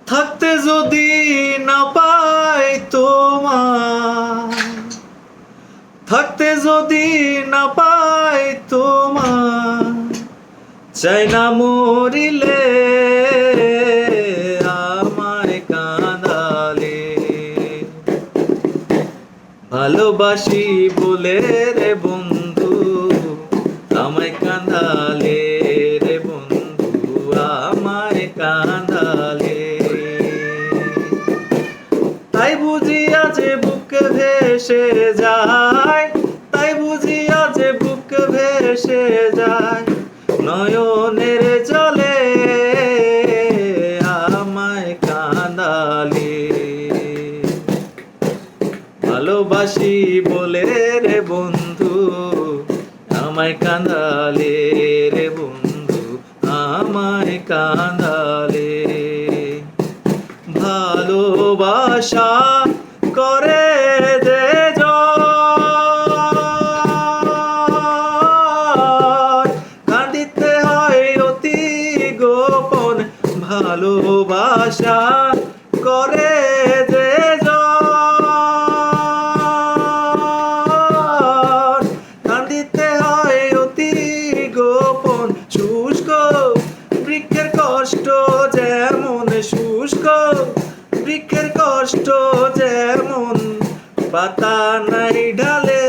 থাকতে যদি না পাই তোমার, থাকতে যদি না পাই তোমার, চাই না মরিলে আমায় কাঁদালে। ভালোবাসি বলে রে বন্ধু আমায় কাঁদালে রে বন্ধু আমায় কাঁদালে। তাই বুঝিয়া যে বুক ভেসে যায়, তাই বুঝিয়া যে বুক ভেসে যায়, নয়নের জলে আমায় কাঁদালে। ভালোবাসি বলে রে বন্ধু আমায় কাঁদালে রে বন্ধু আমায় কাঁদালে। ভালোবাসা করে যে জয়, কাঁদিতে হয় অতি গোপন। ভালোবাসা করে যে জয়, কাঁদিতে হয় অতি গোপন। শুষ্ক বৃক্ষের কষ্ট যেমন, শুষ্ক বৃক্ষের কষ্ট যেমন, পাতা নাই ঢালে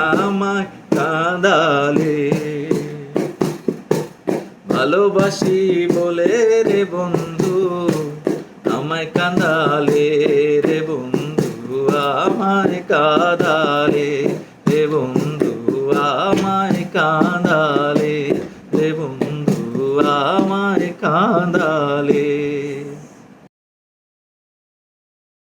আমায় কাঁদালে। ভালোবাসি বলে রে বন্ধু আমায় কাঁদালে রে বন্ধু আমায় কাঁদালে রে বন্ধু আমায় কাঁদালে রে বন্ধু আমায় কাঁদালে।